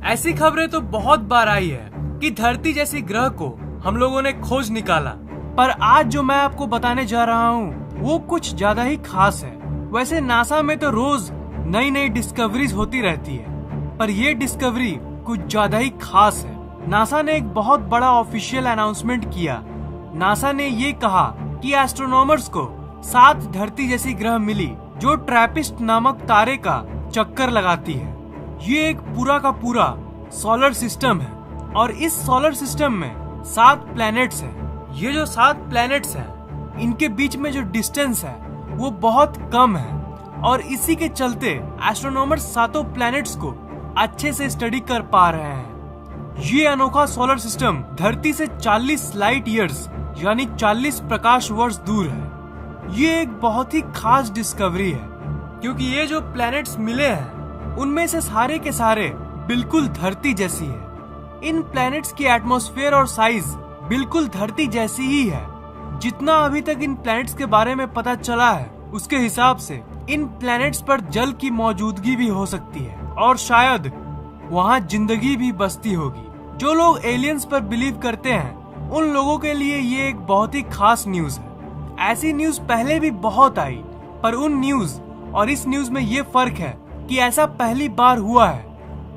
ऐसी खबरें तो बहुत बार आई है कि धरती जैसी ग्रह को हम लोगों ने खोज निकाला, पर आज जो मैं आपको बताने जा रहा हूँ वो कुछ ज्यादा ही खास है। वैसे नासा में तो रोज नई नई डिस्कवरीज होती रहती है, पर ये डिस्कवरी कुछ ज्यादा ही खास है। नासा ने एक बहुत बड़ा ऑफिशियल अनाउंसमेंट किया। नासा ने ये कहा कि एस्ट्रोनॉमर्स को 7 धरती जैसी ग्रह मिली जो ट्रैपिस्ट नामक तारे का चक्कर लगाती है। ये एक पूरा का पूरा सोलर सिस्टम है और इस सोलर सिस्टम में 7 प्लैनेट्स हैं। ये जो 7 प्लैनेट्स हैं, इनके बीच में जो डिस्टेंस है वो बहुत कम है और इसी के चलते एस्ट्रोनॉमर्स 7 प्लैनेट्स को अच्छे से स्टडी कर पा रहे हैं। ये अनोखा सोलर सिस्टम धरती से 40 लाइट ईयर्स यानी 40 प्रकाश वर्ष दूर है। ये एक बहुत ही खास डिस्कवरी है क्योंकि ये जो प्लैनेट्स मिले हैं उनमें से सारे के सारे बिल्कुल धरती जैसी है। इन प्लैनेट्स की एटमॉस्फेयर और साइज बिल्कुल धरती जैसी ही है। जितना अभी तक इन प्लैनेट्स के बारे में पता चला है उसके हिसाब से इन प्लैनेट्स पर जल की मौजूदगी भी हो सकती है और शायद वहाँ जिंदगी भी बसती होगी। जो लोग एलियंस पर बिलीव करते हैं उन लोगों के लिए ये एक बहुत ही खास न्यूज है। ऐसी न्यूज पहले भी बहुत आई, पर उन न्यूज और इस न्यूज में ये फर्क है कि ऐसा पहली बार हुआ है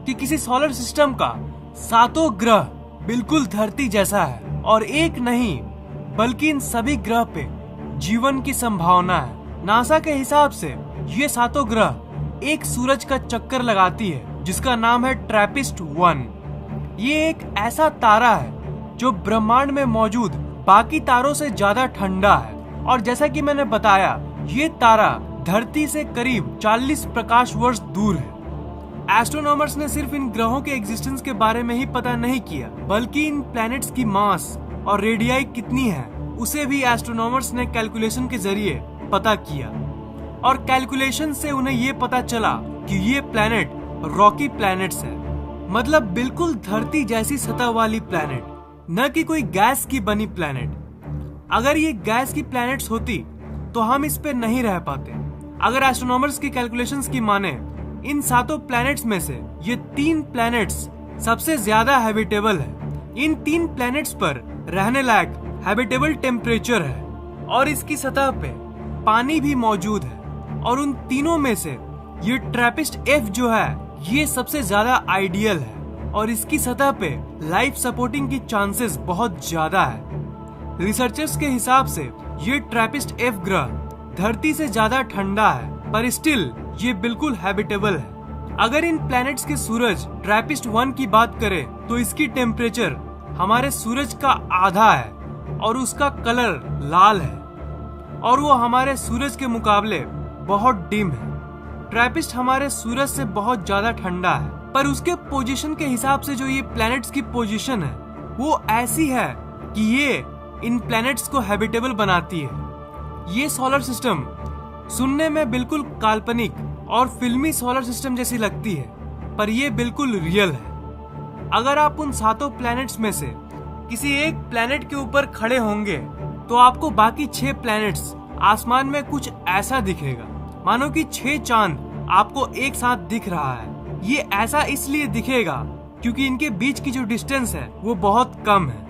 कि किसी सोलर सिस्टम का 7 ग्रह बिल्कुल धरती जैसा है और एक नहीं बल्कि इन सभी ग्रह पे जीवन की संभावना है। नासा के हिसाब से ये 7 ग्रह एक सूरज का चक्कर लगाती है जिसका नाम है ट्रैपिस्ट-1। ये एक ऐसा तारा है जो ब्रह्मांड में मौजूद बाकी तारों से ज्यादा ठंडा है और जैसा कि मैंने बताया ये तारा धरती से करीब 40 प्रकाश वर्ष दूर है। एस्ट्रोनॉमर्स ने सिर्फ इन ग्रहों के एग्जिस्टेंस के बारे में ही पता नहीं किया, बल्कि इन प्लैनेट्स की मास और रेडियाई कितनी है उसे भी एस्ट्रोनॉमर्स ने कैलकुलेशन के जरिए पता किया और कैलकुलेशन से उन्हें ये पता चला कि ये प्लैनेट रॉकी प्लैनेट्स है, मतलब बिल्कुल धरती जैसी सतह वाली प्लैनेट, न कि कोई गैस की बनी प्लैनेट। अगर ये गैस की प्लैनेट्स होती तो हम इस पे नहीं रह पाते। अगर एस्ट्रोनॉमर्स की कैलकुलेशंस की माने इन 7 प्लैनेट्स में से ये 3 प्लैनेट्स सबसे ज्यादा हैबिटेबल है। इन 3 प्लैनेट्स पर रहने लायक हैबिटेबल टेम्परेचर है और इसकी सतह पे पानी भी मौजूद है और उन तीनों में से ये ट्रैपिस्ट-F जो है ये सबसे ज्यादा आइडियल है और इसकी सतह पे लाइफ सपोर्टिंग की चांसेस बहुत ज्यादा है। रिसर्चर्स के हिसाब से ये ट्रैपिस्ट-F ग्रह धरती से ज्यादा ठंडा है पर स्टिल ये बिल्कुल हैबिटेबल है। अगर इन प्लैनेट्स के सूरज ट्रैपिस्ट-1 की बात करें तो इसकी टेम्परेचर हमारे सूरज का आधा है और उसका कलर लाल है और वो हमारे सूरज के मुकाबले बहुत डिम है। ट्रैपिस्ट हमारे सूरज से बहुत ज्यादा ठंडा है पर उसके पोजीशन के हिसाब से जो ये प्लैनेट्स की पोजीशन है वो ऐसी है कि ये इन प्लैनेट्स को हैबिटेबल बनाती है। ये सोलर सिस्टम सुनने में बिल्कुल काल्पनिक और फिल्मी सोलर सिस्टम जैसी लगती है पर ये बिल्कुल रियल है। अगर आप उन 7 प्लैनेट्स में से किसी एक प्लैनेट के ऊपर खड़े होंगे तो आपको बाकी 6 प्लैनेट्स आसमान में कुछ ऐसा दिखेगा मानो कि 6 चांद आपको एक साथ दिख रहा है। ये ऐसा इसलिए दिखेगा क्योंकि इनके बीच की जो डिस्टेंस है वो बहुत कम है।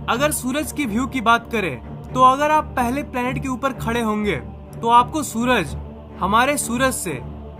अगर सूरज की व्यू की बात करें तो अगर आप पहले प्लैनेट के ऊपर खड़े होंगे तो आपको सूरज हमारे सूरज से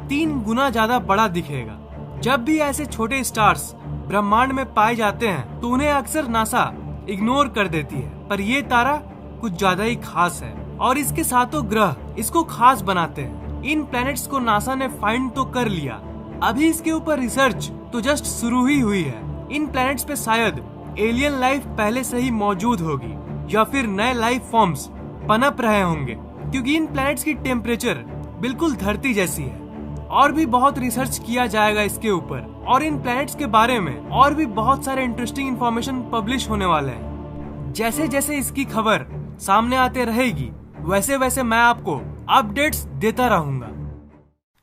3 गुना ज्यादा बड़ा दिखेगा। जब भी ऐसे छोटे स्टार्स ब्रह्मांड में पाए जाते हैं तो उन्हें अक्सर नासा इग्नोर कर देती है, पर ये तारा कुछ ज्यादा ही खास है और इसके 7 ग्रह इसको खास बनाते हैं। इन प्लैनेट्स को नासा ने फाइंड तो कर लिया, अभी इसके ऊपर रिसर्च तो जस्ट शुरू ही हुई है। इन प्लैनेट्स पे शायद एलियन लाइफ पहले से ही मौजूद होगी या फिर नए लाइफ फॉर्म्स पनप रहे होंगे क्योंकि इन प्लैनेट्स की टेम्परेचर बिल्कुल धरती जैसी है। और भी बहुत रिसर्च किया जाएगा इसके ऊपर और इन प्लैनेट्स के बारे में और भी बहुत सारे इंटरेस्टिंग इन्फॉर्मेशन पब्लिश होने वाले हैं। जैसे जैसे इसकी खबर सामने आते रहेगी वैसे वैसे मैं आपको अपडेट्स देता रहूंगा।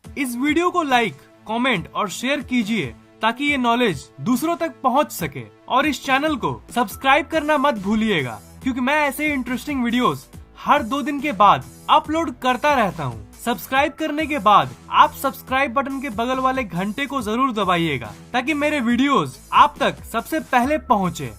इस वीडियो को लाइक, कमेंट और शेयर कीजिए ताकि ये नॉलेज दूसरों तक पहुंच सके और इस चैनल को सब्सक्राइब करना मत भूलिएगा क्योंकि मैं ऐसे इंटरेस्टिंग वीडियोस हर 2 दिन के बाद अपलोड करता रहता हूँ। सब्सक्राइब करने के बाद आप सब्सक्राइब बटन के बगल वाले घंटे को जरूर दबाइएगा ताकि मेरे वीडियोस आप तक सबसे पहले पहुंचे।